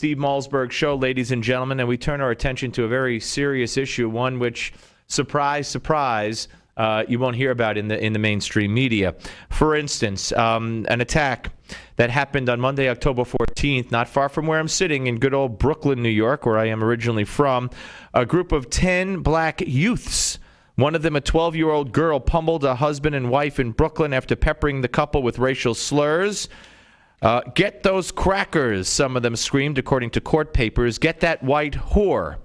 Steve Malzberg Show, ladies and gentlemen, and we turn our attention to a very serious issue, one which, surprise, surprise, you won't hear about in the mainstream media. For instance, an attack that happened on Monday, October 14th, not far from where I'm sitting in good old Brooklyn, New York, where I am originally from. A group of 10 black youths, one of them a 12-year-old girl, pummeled a husband and wife in Brooklyn after peppering the couple with racial slurs. Get those crackers, some of them screamed, according to court papers. Get that white whore.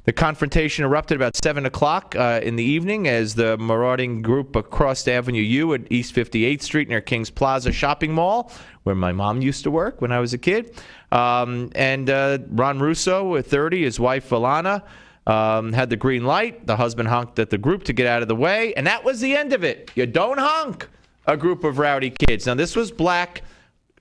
The confrontation erupted about 7 o'clock in the evening as the marauding group crossed Avenue U at East 58th Street near Kings Plaza Shopping Mall, where my mom used to work when I was a kid. And Ron Russo, 30, his wife, Alana, had the green light. The husband honked at the group to get out of the way, and that was the end of it. You don't honk a group of rowdy kids. Now, this was black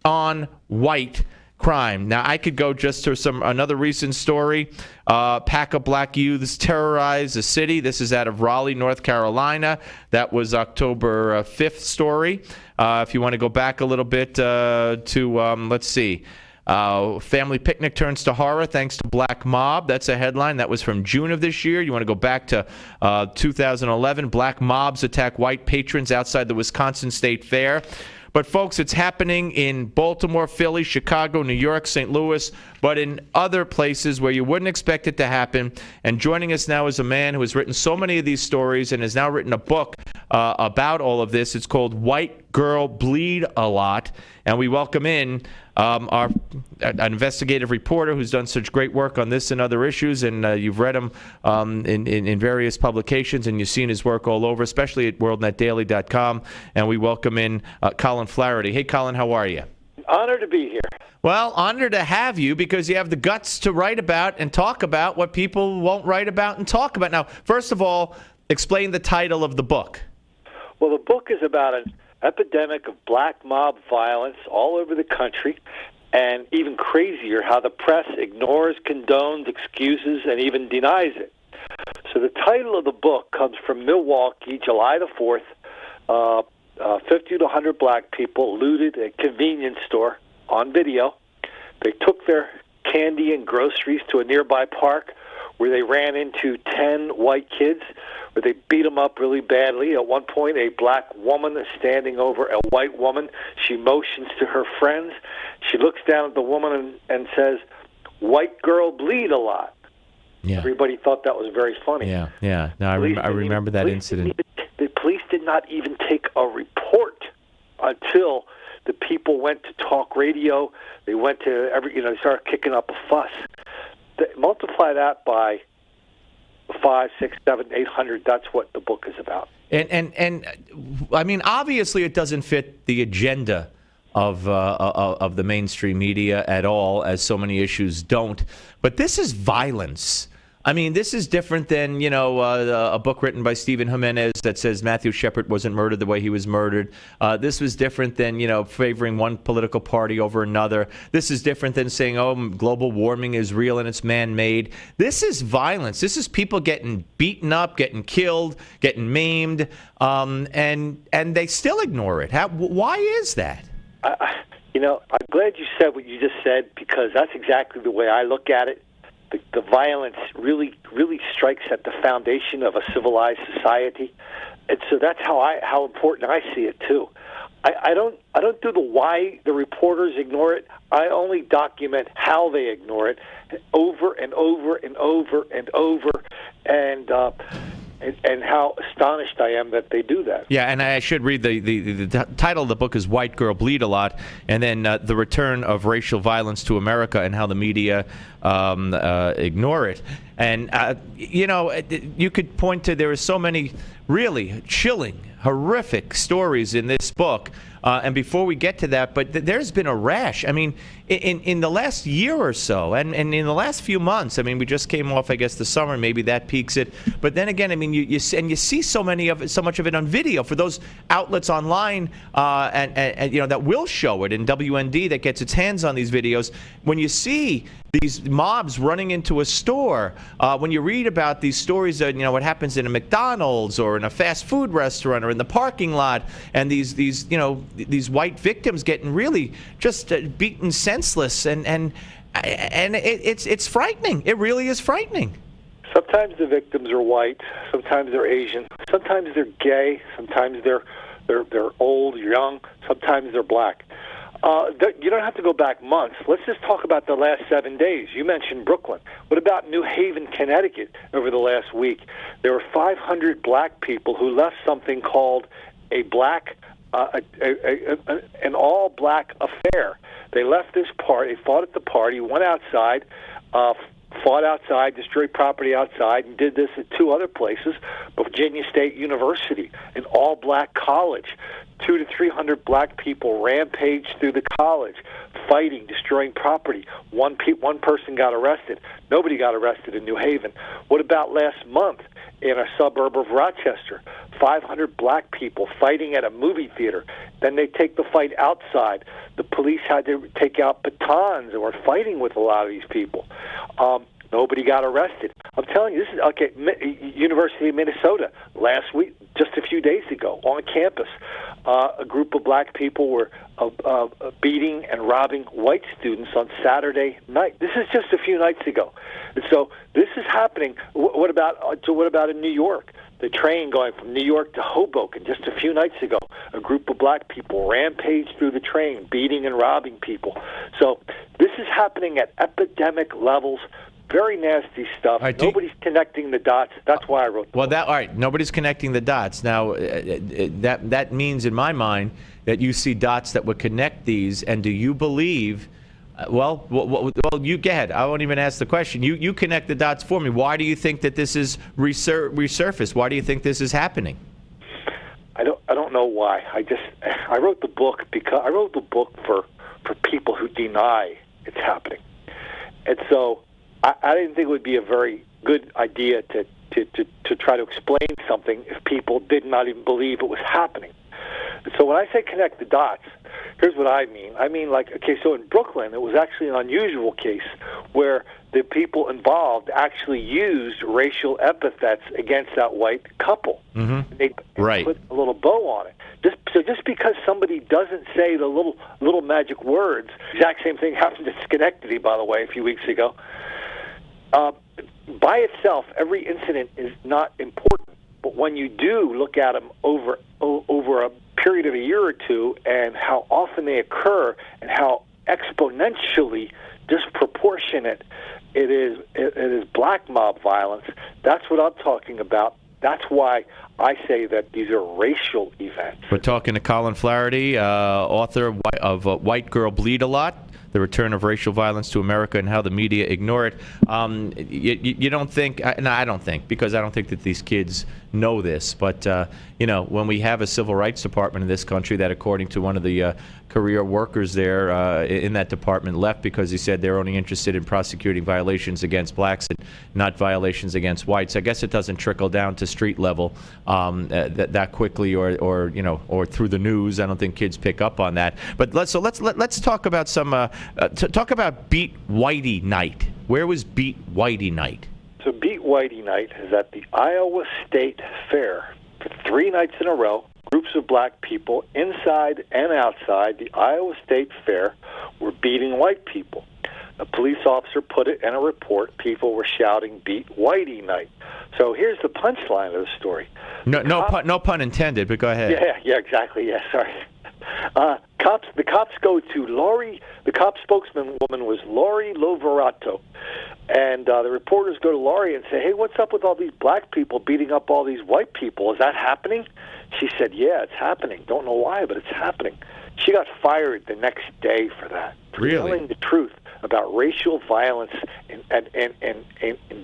on white crime. Now, I could go just to another recent story. Pack of black youths terrorized the city. This is out of Raleigh, North Carolina. That was October 5th story. If you want to go back a little bit to, let's see. Family picnic turns to horror thanks to black mob. That's a headline. That was from June of this year. You want to go back to 2011. Black mobs attack white patrons outside the Wisconsin State Fair. But, folks, it's happening in Baltimore, Philly, Chicago, New York, St. Louis, but in other places where you wouldn't expect it to happen. And joining us now is a man who has written so many of these stories and has now written a book about all of this. It's called White Girl Bleed a Lot. And we welcome in an investigative reporter who's done such great work on this and other issues, and you've read him in various publications, and you've seen his work all over, especially at worldnetdaily.com. And we welcome in Colin Flaherty. Hey, Colin, how are you? Honored to be here. Well, honored to have you because you have the guts to write about and talk about what people won't write about and talk about. Now, first of all, explain the title of the book. Well, the book is about an epidemic of black mob violence all over the country, and even crazier, how the press ignores, condones, excuses, and even denies it. So the title of the book comes from Milwaukee, July the 4th. 50 to 100 black people looted a convenience store on video. They took their candy and groceries to a nearby park where they ran into 10 white kids, where they beat them up really badly. At one point, a black woman is standing over a white woman. She motions to her friends. She looks down at the woman and says, "White girl bleed a lot." Yeah. Everybody thought that was very funny. Yeah. Now, I remember that incident. The police did not even take a report until the people went to talk radio. They went to they started kicking up a fuss. Multiply that by 5, 6, 7, 800. That's what the book is about. And I mean, obviously, it doesn't fit the agenda of the mainstream media at all, as so many issues don't. But this is violence. I mean, this is different than, a book written by Stephen Jimenez that says Matthew Shepard wasn't murdered the way he was murdered. This was different than, favoring one political party over another. This is different than saying, global warming is real and it's man-made. This is violence. This is people getting beaten up, getting killed, getting maimed, and they still ignore it. Why is that? I'm glad you said what you just said, because that's exactly the way I look at it. The violence really strikes at the foundation of a civilized society, and so that's how important I see it too. I don't do the why the reporters ignore it. I only document how they ignore it over and over and over and over, and how astonished I am that they do that. Yeah, and I should read the title of the book is White Girl Bleed a Lot, and then The Return of Racial Violence to America and How the Media Ignore It. And, you could point to, there are so many really chilling, horrific stories in this book. And before we get to that, but there's been a rash. I mean, in the last year or so, and in the last few months, I mean, we just came off, I guess, the summer. Maybe that peaks it. But then again, I mean, you see so much of it on video for those outlets online, and that will show it, in WND that gets its hands on these videos. When you see these mobs running into a store, when you read about these stories that what happens in a McDonald's or in a fast food restaurant or in the parking lot, and these white victims getting really just beaten senseless, and And it's frightening. It really is frightening. Sometimes the victims are white. Sometimes they're Asian. Sometimes they're gay. Sometimes they're old, young. Sometimes they're black. You don't have to go back months. Let's just talk about the last 7 days. You mentioned Brooklyn. What about New Haven, Connecticut over the last week? There were 500 black people who left something called an all-black affair. They left this party, they fought at the party, went outside, fought outside, destroyed property outside, and did this at two other places, Virginia State University, an all-black college. 200 to 300 black people rampaged through the college, fighting, destroying property. One person got arrested. Nobody got arrested in New Haven. What about last month in a suburb of Rochester? 500 black people fighting at a movie theater. Then they take the fight outside. The police had to take out batons and were fighting with a lot of these people. Nobody got arrested. I'm telling you, this is okay. University of Minnesota last week, just a few days ago, on campus, a group of black people were beating and robbing white students on Saturday night. This is just a few nights ago. And so this is happening. What about in New York? The train going from New York to Hoboken just a few nights ago. A group of black people rampaged through the train, beating and robbing people. So this is happening at epidemic levels. Very nasty stuff. Right, nobody's connecting the dots. That's why I wrote the book. All right. Nobody's connecting the dots. Now, that means in my mind that you see dots that would connect these. And do you believe? Well, you go ahead. I won't even ask the question. You connect the dots for me. Why do you think that this is resurfaced? Why do you think this is happening? I don't know why. I wrote the book because I wrote the book for people who deny it's happening, and so. I didn't think it would be a very good idea to try to explain something if people did not even believe it was happening. So when I say connect the dots, here's what I mean. I mean, so in Brooklyn, it was actually an unusual case where the people involved actually used racial epithets against that white couple. Mm-hmm. They put a little bow on it. Just because somebody doesn't say the little magic words, exact same thing happened in Schenectady, by the way, a few weeks ago. By itself, every incident is not important. But when you do look at them over a period of a year or two, and how often they occur, and how exponentially disproportionate it is black mob violence, that's what I'm talking about. That's why I say that these are racial events. We're talking to Colin Flaherty, author of White Girl Bleed a Lot, The Return of Racial Violence to America and How the Media Ignore It. You don't think, no, I don't think, because I don't think that these kids know this, but, when we have a civil rights department in this country that, according to one of the career workers there in that department, left because he said they're only interested in prosecuting violations against blacks and not violations against whites. I guess it doesn't trickle down to street level that quickly, or through the news. I don't think kids pick up on that. But let's talk about talk about Beat Whitey Night. Where was Beat Whitey Night? So Beat Whitey Night is at the Iowa State Fair for 3 nights in a row. Groups of black people inside and outside the Iowa State Fair were beating white people. A police officer put it in a report. People were shouting, "Beat Whitey Night." So here's the punchline of the story. No pun intended, but go ahead. Yeah, exactly. Yeah, sorry. The cops go to Lori. The cop spokeswoman was Lori Loverato, and the reporters go to Lori and say, "Hey, what's up with all these black people beating up all these white people? Is that happening?" She said, "Yeah, it's happening. Don't know why, but it's happening." She got fired the next day for that. Really? Telling the truth about racial violence in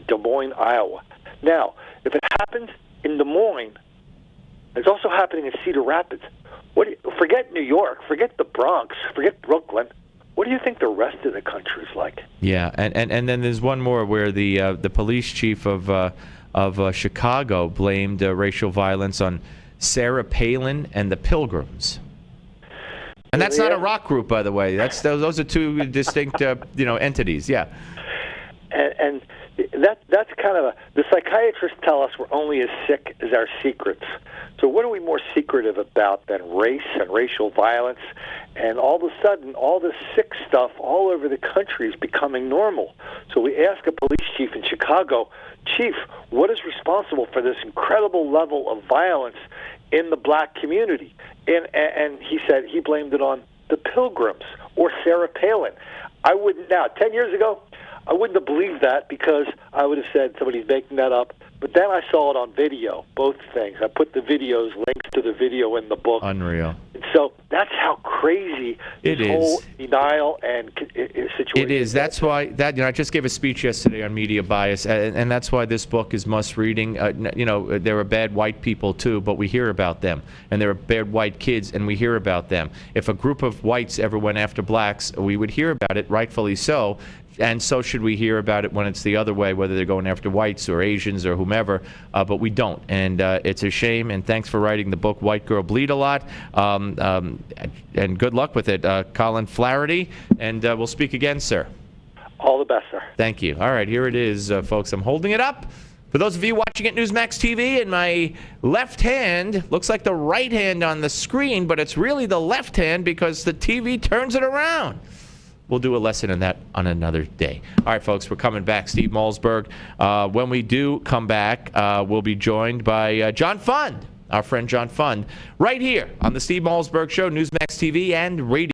Des Moines, Iowa. Now, if it happens in Des Moines, it's also happening in Cedar Rapids. Forget New York, forget the Bronx, forget Brooklyn. What do you think the rest of the country is like? Yeah, and then there's one more where the police chief of Chicago blamed racial violence on Sarah Palin and the Pilgrims. And that's not a rock group, by the way. Those are two distinct entities. Yeah. and that's kind of the psychiatrists tell us we're only as sick as our secrets. So what are we more secretive about than race and racial violence? And all of a sudden, all this sick stuff all over the country is becoming normal. So we ask a police chief in Chicago, Chief, what is responsible for this incredible level of violence in the black community? And he said he blamed it on the Pilgrims or Sarah Palin. I wouldn't now. 10 years ago, I wouldn't have believed that because I would have said somebody's making that up. But then I saw it on video, both things. I put the videos, links to the video in the book. Unreal. And so that's how crazy this whole denial and situation It is. That's why I just gave a speech yesterday on media bias, and that's why this book is must reading. There are bad white people too, but we hear about them, and there are bad white kids, and we hear about them. If a group of whites ever went after blacks, we would hear about it, rightfully so. And so should we hear about it when it's the other way, whether they're going after whites or Asians or whomever, but we don't. And it's a shame, and thanks for writing the book, White Girl Bleed a Lot, and good luck with it. Colin Flaherty, and we'll speak again, sir. All the best, sir. Thank you. All right, here it is, folks. I'm holding it up. For those of you watching at Newsmax TV, in my left hand, looks like the right hand on the screen, but it's really the left hand because the TV turns it around. We'll do a lesson in that on another day. All right, folks, we're coming back. Steve Malzberg. When we do come back, we'll be joined by John Fund, our friend John Fund, right here on the Steve Malzberg Show, Newsmax TV and radio.